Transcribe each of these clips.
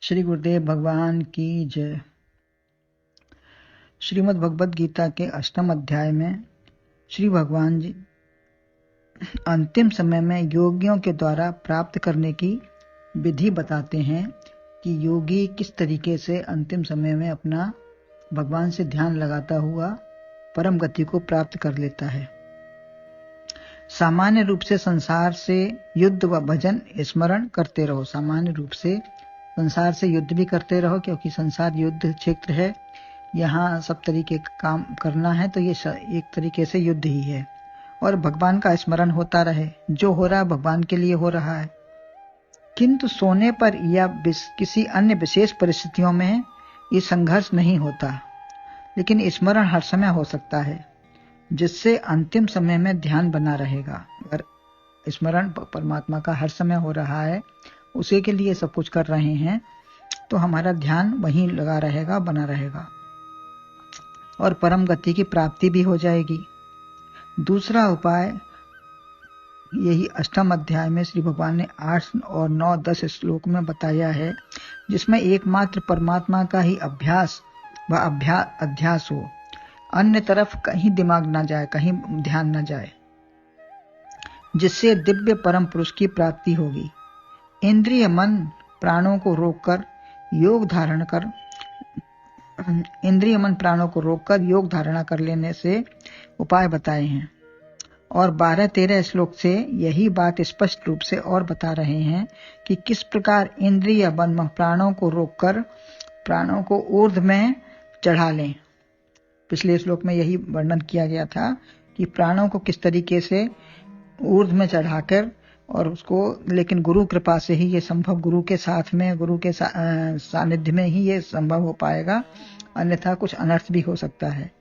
श्री गुरुदेव भगवान की जय। श्रीमद् भगवद गीता के 8वें अध्याय में श्री भगवान जी अंतिम समय में योगियों के द्वारा प्राप्त करने की विधि बताते हैं कि योगी किस तरीके से अंतिम समय में अपना भगवान से ध्यान लगाता हुआ परम गति को प्राप्त कर लेता है। सामान्य रूप से संसार से युद्ध व भजन स्मरण करते रहो। सामान्य रूप से संसार से युद्ध भी करते रहो, क्योंकि संसार युद्ध क्षेत्र है। यहाँ सब तरीके का काम करना है, तो ये एक तरीके से युद्ध ही है। और भगवान का स्मरण होता रहे, जो हो रहा है भगवान के लिए हो रहा है। किंतु सोने पर या किसी अन्य विशेष परिस्थितियों में ये संघर्ष नहीं होता, लेकिन स्मरण हर समय हो सकता है, जिससे अंतिम समय में ध्यान बना रहेगा। अगर स्मरण परमात्मा का हर समय हो रहा है, उसी के लिए सब कुछ कर रहे हैं, तो हमारा ध्यान वहीं लगा रहेगा, बना रहेगा, और परम गति की प्राप्ति भी हो जाएगी। दूसरा उपाय यही 8वें अध्याय में श्री भगवान ने 8 और 9, 10 श्लोक में बताया है, जिसमें एकमात्र परमात्मा का ही अभ्यास व अध्यास हो, अन्य तरफ कहीं दिमाग ना जाए, कहीं ध्यान ना जाए, जिससे दिव्य परम पुरुष की प्राप्ति होगी। इंद्रिय मन प्राणों को रोककर योग धारणा कर लेने से उपाय बताए हैं, और 12-13 श्लोक से यही बात स्पष्ट रूप से और बता रहे हैं कि किस प्रकार इंद्रिय मन प्राणों को रोककर प्राणों को ऊर्ध्व में चढ़ा लें। पिछले श्लोक में यही वर्णन किया गया था कि प्राणों को किस तरीके से ऊर्ध्व में चढ़ाकर, और उसको लेकिन गुरु कृपा से ही ये संभव, गुरु के साथ में, गुरु के सानिध्य में ही ये संभव हो पाएगा, अन्यथा कुछ अनर्थ भी हो सकता है।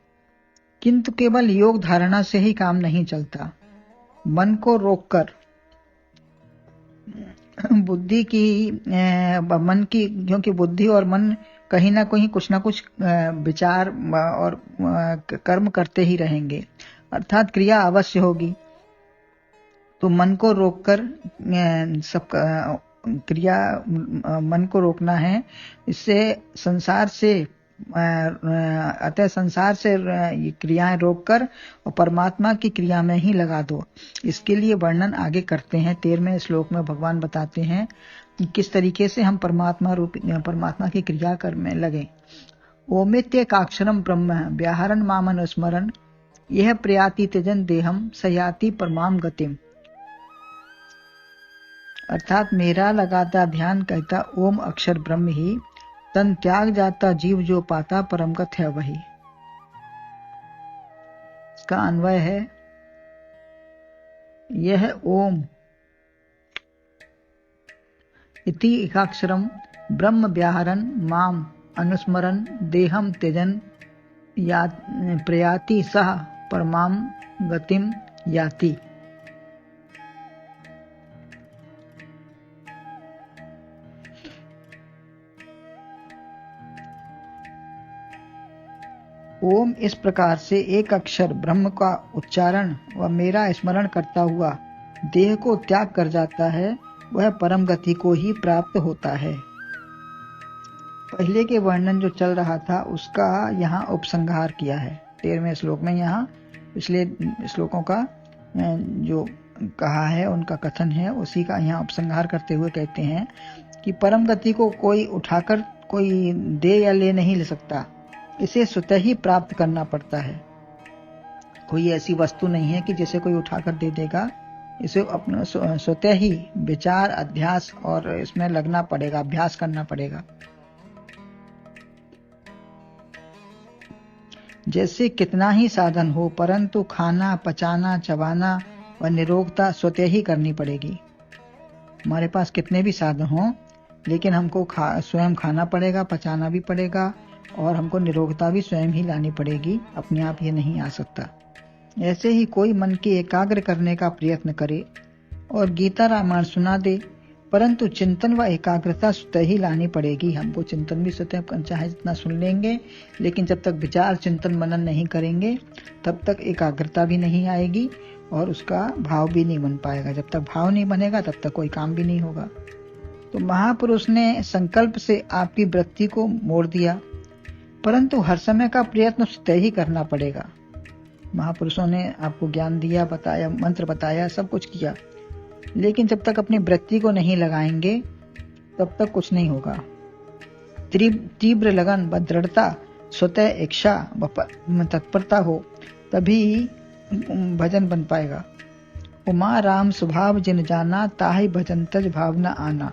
किंतु केवल योग धारणा से ही काम नहीं चलता। मन को रोककर बुद्धि की क्योंकि बुद्धि और मन कहीं ना कहीं कुछ ना कुछ विचार और कर्म करते ही रहेंगे, अर्थात क्रिया अवश्य होगी। तो मन को रोककर सब क्रिया, मन को रोकना है। इससे संसार से क्रियाएं रोककर और परमात्मा की क्रिया में ही लगा दो। इसके लिए वर्णन आगे करते हैं। 13वें श्लोक में भगवान बताते हैं कि किस तरीके से हम परमात्मा की क्रिया कर में लगे। ओमित्येकाक्षरम ब्रह्म व्याहरण मामन स्मरण यह प्रयाति त्यजन देहम सयाति परमाम गतिम। अर्थात मेरा लगाता ध्यान कहता ओम अक्षर ब्रह्म ही, तन त्याग जाता जीव जो पाता परम गत है वही। इसका अन्वय है, यह ओम इति एकाक्षरम ब्रह्म व्याहरन माम अनुस्मरन देहम त्यजन या प्रयाति सह परमाम गतिम याति। ओम इस प्रकार से एक अक्षर ब्रह्म का उच्चारण व मेरा स्मरण करता हुआ देह को त्याग कर जाता है, वह परम गति को ही प्राप्त होता है। पहले के वर्णन जो चल रहा था उसका यहाँ उपसंहार किया है 13वें श्लोक में। यहाँ पिछले श्लोकों का जो कहा है, उनका कथन है, उसी का यहाँ उपसंहार करते हुए कहते हैं कि परम गति को कोई उठाकर कोई दे या ले नहीं ले सकता, इसे स्वतः ही प्राप्त करना पड़ता है। कोई ऐसी वस्तु नहीं है कि जिसे कोई उठाकर दे देगा, इसे अपना स्वतः ही विचार, अध्यास और इसमें लगना पड़ेगा, अभ्यास करना पड़ेगा। जैसे कितना ही साधन हो, परंतु खाना, पचाना, चबाना व निरोगता स्वतः ही करनी पड़ेगी। हमारे पास कितने भी साधन हों, लेकिन हमको स्वयं खाना पड़ेगा, पचाना भी पड़ेगा, और हमको निरोगता भी स्वयं ही लानी पड़ेगी, अपने आप ये नहीं आ सकता। ऐसे ही कोई मन के एकाग्र करने का प्रयत्न करे और गीता रामायण सुना दे, परंतु चिंतन व एकाग्रता स्वतः ही लानी पड़ेगी। हमको चिंतन भी स्वतः चाहे जितना सुन लेंगे, लेकिन जब तक विचार, चिंतन, मनन नहीं करेंगे, तब तक एकाग्रता भी नहीं आएगी और उसका भाव भी नहीं बन पाएगा। जब तक भाव नहीं बनेगा, तब तक कोई काम भी नहीं होगा। तो महापुरुष ने संकल्प से आपकी वृत्ति को मोड़ दिया, परंतु हर समय का प्रयत्न तय ही करना पड़ेगा। महापुरुषों ने आपको ज्ञान दिया, बताया, मंत्र बताया, सब कुछ किया, लेकिन जब तक अपनी वृत्ति को नहीं लगाएंगे तब तक कुछ नहीं होगा। तीव्र लगन व दृढ़ता, स्वतः इच्छा व तत्परता हो तभी भजन बन पाएगा। उमा राम स्वभाव जिन जाना, ताहि भजन तज भावना आना।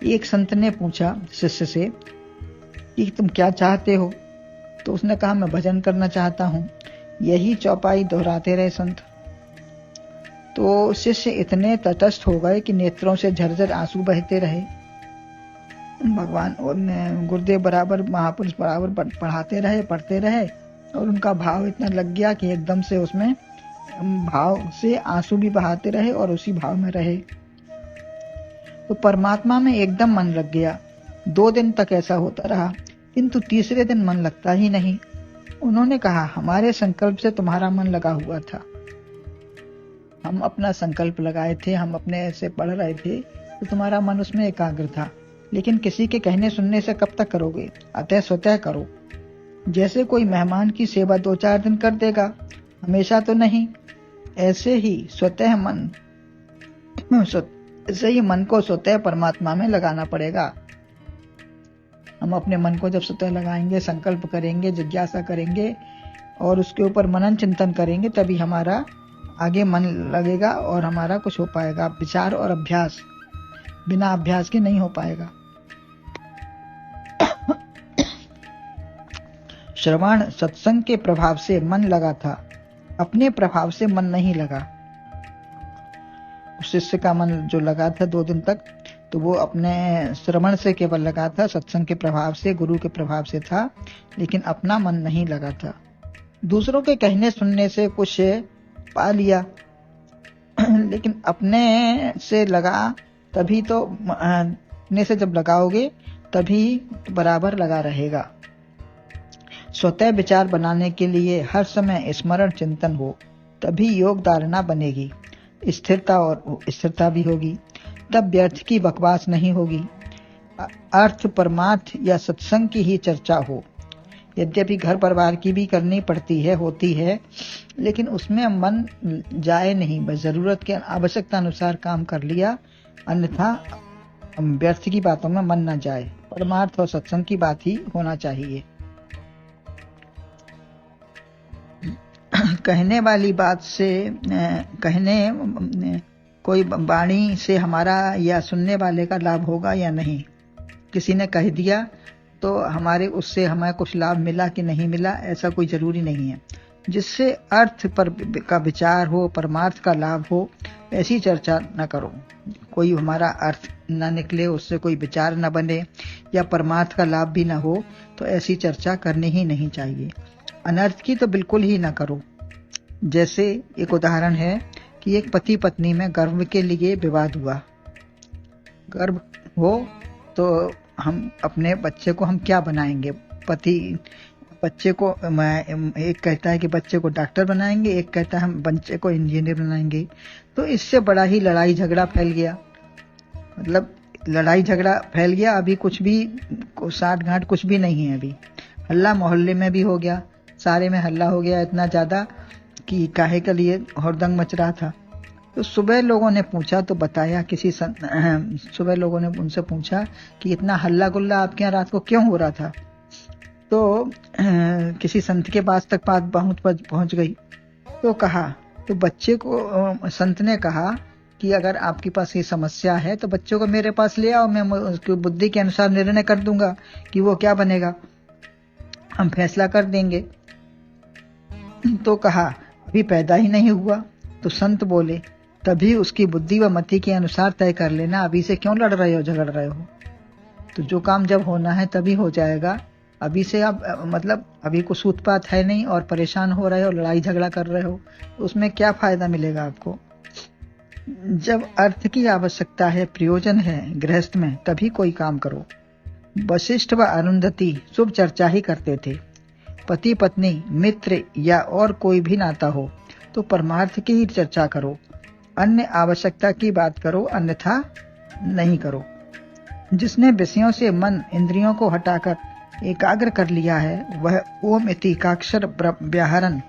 एक संत ने पूछा शिष्य से कि तुम क्या चाहते हो? तो उसने कहा मैं भजन करना चाहता हूँ। यही चौपाई दोहराते रहे संत। तो शिष्य इतने तटस्थ हो गए कि नेत्रों से झरझर आंसू बहते रहे। भगवान और गुरुदेव बराबर, महापुरुष बराबर पढ़ाते रहे, पढ़ते रहे, और उनका भाव इतना लग गया कि एकदम से उसमें भाव से आंसू भी बहाते रहे और उसी भाव में रहे। तो परमात्मा में एकदम मन लग गया। 2 दिन तक ऐसा होता रहा, किंतु तीसरे दिन मन लगता ही नहीं। उन्होंने कहा हमारे संकल्प से तुम्हारा मन लगा हुआ था। हम अपना संकल्प लगाए थे, हम अपने ऐसे पढ़ रहे थे, तो तुम्हारा मन उसमें एकाग्र था, लेकिन किसी के कहने सुनने से कब तक करोगे? अतः स्वतः करो। जैसे कोई मेहमान की सेवा 2-4 दिन कर देगा, हमेशा तो नहीं। ऐसे ही स्वतः मन को स्वतः परमात्मा में लगाना पड़ेगा। हम अपने मन को जब स्वतः लगाएंगे, संकल्प करेंगे, जिज्ञासा करेंगे और उसके ऊपर मनन चिंतन करेंगे, तभी हमारा आगे मन लगेगा और हमारा कुछ हो पाएगा। विचार और अभ्यास बिना अभ्यास के नहीं हो पाएगा। श्रवण सत्संग के प्रभाव से मन लगा था, अपने प्रभाव से मन नहीं लगा। शिष्य का मन जो लगा था 2 दिन तक, तो वो अपने श्रवण से केवल लगा था, सत्संग के प्रभाव से, गुरु के प्रभाव से था, लेकिन अपना मन नहीं लगा था। दूसरों के कहने सुनने से कुछ पा लिया, लेकिन अपने से लगा तभी तो, अपने से जब लगाओगे तभी बराबर लगा रहेगा। स्वतः विचार बनाने के लिए हर समय स्मरण चिंतन हो, तभी योग धारणा बनेगी, स्थिरता और स्थिरता भी होगी, तब व्यर्थ की बकवास नहीं होगी। अर्थ, परमार्थ या सत्संग की ही चर्चा हो। यद्यपि घर परिवार की भी करनी पड़ती है, होती है, लेकिन उसमें मन जाए नहीं। बस जरूरत के आवश्यकता अनुसार काम कर लिया, अन्यथा व्यर्थ की बातों में मन न जाए। परमार्थ और सत्संग की बात ही होना चाहिए। कहने वाली बात से, कोई वाणी से हमारा या सुनने वाले का लाभ होगा या नहीं। किसी ने कह दिया तो हमारे उससे हमें कुछ लाभ मिला कि नहीं मिला, ऐसा कोई जरूरी नहीं है। जिससे अर्थ पर का विचार हो, परमार्थ का लाभ हो, ऐसी चर्चा न करो। कोई हमारा अर्थ न निकले, उससे कोई विचार न बने या परमार्थ का लाभ भी न हो, तो ऐसी चर्चा करनी ही नहीं चाहिए। अनर्थ की तो बिल्कुल ही न करो। जैसे एक उदाहरण है कि एक पति पत्नी में गर्भ के लिए विवाद हुआ। गर्भ हो तो हम अपने बच्चे को हम क्या बनाएंगे? बच्चे को, एक कहता है कि बच्चे को डॉक्टर बनाएंगे, एक कहता है हम बच्चे को इंजीनियर बनाएंगे। तो इससे बड़ा ही लड़ाई झगड़ा फैल गया। मतलब लड़ाई झगड़ा फैल गया। अभी कुछ भी साठ गांठ कुछ भी नहीं है। अभी हल्ला मोहल्ले में भी हो गया, सारे में हल्ला हो गया, इतना ज्यादा कि काहे के लिए हड़दंग मच रहा था। तो सुबह लोगों ने पूछा तो बताया, सुबह लोगों ने उनसे पूछा कि इतना हल्ला गुल्ला आपके यहाँ रात को क्यों हो रहा था। तो किसी संत के पास तक बात पहुंच गई। तो कहा, तो बच्चे को संत ने कहा कि अगर आपके पास ये समस्या है तो बच्चों को मेरे पास ले आओ, मैं उसकी बुद्धि के अनुसार निर्णय कर दूंगा कि वो क्या बनेगा, हम फैसला कर देंगे। तो कहा अभी पैदा ही नहीं हुआ। तो संत बोले तभी उसकी बुद्धि व मति के अनुसार तय कर लेना, अभी से क्यों लड़ रहे हो, झगड़ रहे हो। तो जो काम जब होना है तभी हो जाएगा। अभी से आप मतलब अभी कुछ उत्पात है नहीं और परेशान हो रहे हो, लड़ाई झगड़ा कर रहे हो, तो उसमें क्या फायदा मिलेगा आपको। जब अर्थ की आवश्यकता है, प्रयोजन है गृहस्थ में, तभी कोई काम करो। वशिष्ठ व अरुंधति शुभ चर्चा ही करते थे। पति पत्नी, मित्र या और कोई भी नाता हो तो परमार्थ की ही चर्चा करो, अन्य आवश्यकता की बात करो, अन्यथा नहीं करो। जिसने विषयों से मन इंद्रियों को हटाकर एकाग्र कर लिया है वह ओम इति एकाक्षर व्याहरण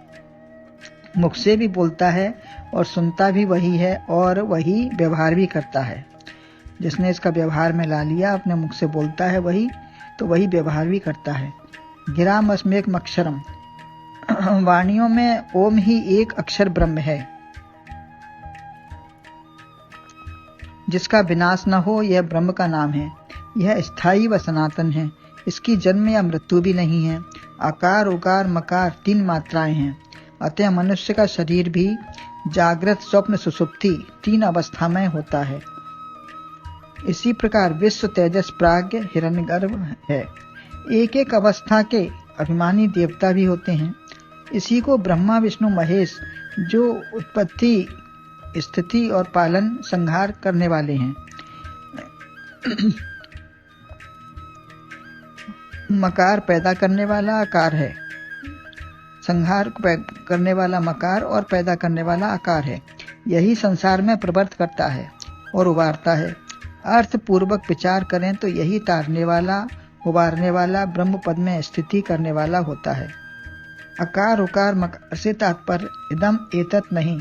मुख से भी बोलता है और सुनता भी वही है और वही व्यवहार भी करता है। जिसने इसका व्यवहार में ला लिया, अपने मुख से बोलता है वही, तो वही व्यवहार भी करता है। गिराम अस्मेक अक्षरम, वाणियों में ओम ही एक अक्षर ब्रह्म है जिसका विनाश न हो, यह ब्रह्म का नाम है। यह स्थायी व सनातन है, इसकी जन्म या मृत्यु भी नहीं है। आकार उकार मकार 3 मात्राएं हैं, अतः मनुष्य का शरीर भी जागृत स्वप्न सुषुप्ति 3 अवस्था में होता है। इसी प्रकार विश्व तेजस प्राज्ञ हिरण्यगर्भ है। एक एक अवस्था के अभिमानी देवता भी होते हैं। इसी को ब्रह्मा विष्णु महेश जो उत्पत्ति स्थिति और पालन संहार करने वाले हैं। मकार पैदा करने वाला आकार है, संहार करने वाला मकार और पैदा करने वाला आकार है। यही संसार में प्रवृत्त करता है और उबारता है। अर्थ पूर्वक विचार करें तो यही तारने वाला उबारने वाला ब्रह्म पद में स्थिति करने वाला होता है। अकार उकार मकार से तात्पर्य इदम एतत् नहीं,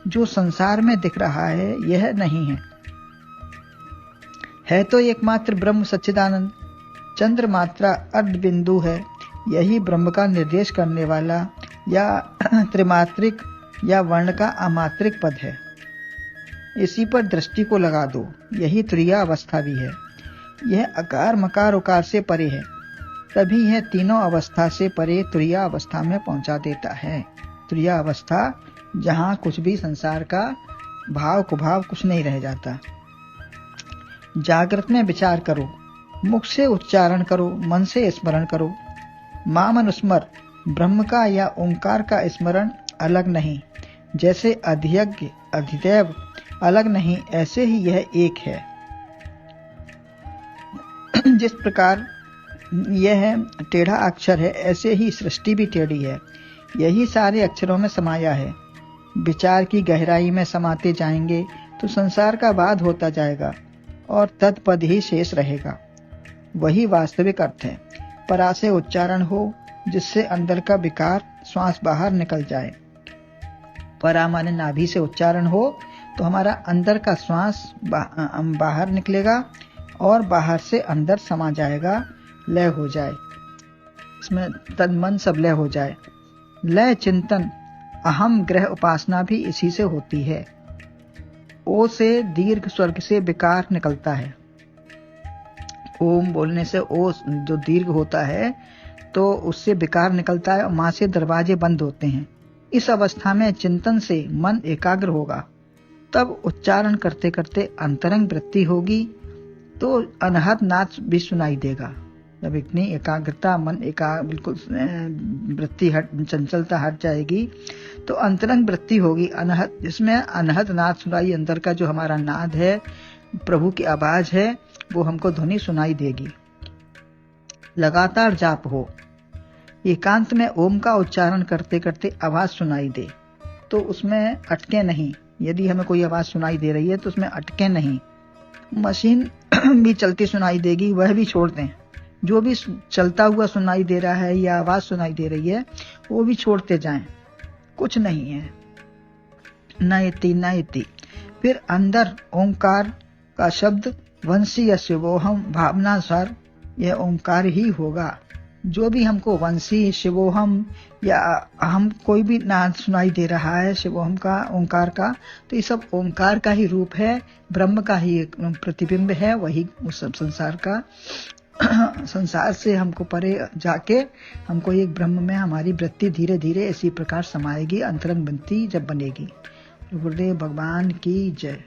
जो संसार में दिख रहा है यह नहीं है तो एकमात्र ब्रह्म सच्चिदानंद। चंद्र मात्रा अर्ध बिंदु है, यही ब्रह्म का निर्देश करने वाला या त्रिमात्रिक या वर्ण का अमात्रिक पद है। इसी पर दृष्टि को लगा दो, यही तुरीया अवस्था भी है। यह अकार मकार उकार से परे है, तभी यह तीनों अवस्था से परे तुरीया अवस्था में पहुंचा देता है। तुरीया अवस्था जहां कुछ भी संसार का भाव कुभाव कुछ नहीं रह जाता। जागृत में विचार करो, मुख से उच्चारण करो, मन से स्मरण करो। माम अनुस्मर, ब्रह्म का या ओंकार का स्मरण अलग नहीं। जैसे अधियज्ञ अधिदैव अलग नहीं, ऐसे ही यह एक है। जिस प्रकार यह टेढ़ा अक्षर है, ऐसे ही सृष्टि भी टेढ़ी है। यही सारे अक्षरों में समाया है। विचार की गहराई में समाते जाएंगे तो संसार का बाध होता जाएगा और तत्पद ही शेष रहेगा। वही वास्तविक अर्थ है। परा से उच्चारण हो, जिससे अंदर का विकार श्वास बाहर निकल जाए। परा माने नाभि से उच्चारण हो तो हमारा अंदर का श्वास बाहर निकलेगा और बाहर से अंदर समा जाएगा, लय हो जाए, इसमें तन मन सब लय हो जाए। लय चिंतन अहम ग्रह उपासना भी इसी से होती है। ओ से दीर्घ स्वर्ग से विकार निकलता है। ओम बोलने से ओ जो दीर्घ होता है तो उससे विकार निकलता है और मां से दरवाजे बंद होते हैं। इस अवस्था में चिंतन से मन एकाग्र होगा, तब उच्चारण करते करते अंतरंग वृत्ति होगी तो अनहद नाद भी सुनाई देगा। जब इतनी एकाग्रता मन बिल्कुल वृत्ति चंचलता हट जाएगी तो अंतरंग वृत्ति होगी अनहद, जिसमें अनहद नाद सुनाई, अंदर का जो हमारा नाद है, प्रभु की आवाज है, वो हमको ध्वनि सुनाई देगी। लगातार जाप हो, एकांत में ओम का उच्चारण करते करते आवाज सुनाई दे तो उसमें अटके नहीं। यदि हमें कोई आवाज सुनाई दे रही है तो उसमें अटके नहीं। मशीन भी चलती सुनाई देगी, वह भी छोड़ दें। जो भी चलता हुआ सुनाई दे रहा है या आवाज सुनाई दे रही है वो भी छोड़ते जाएं, कुछ नहीं है। न इति। फिर अंदर ओंकार का शब्द वंशी या शिवोहम भावनासार, यह ओंकार ही होगा। जो भी हमको वंशी शिवोहम या हम कोई भी नाद सुनाई दे रहा है शिवोहम का ओंकार का, तो ये सब ओंकार का ही रूप है, ब्रह्म का ही एक प्रतिबिंब है। वही उस संसार का संसार से हमको परे जाके हमको एक ब्रह्म में हमारी वृत्ति धीरे धीरे इसी प्रकार समाएगी, अंतरंग वृत्ति जब बनेगी। गुरुदेव भगवान की जय।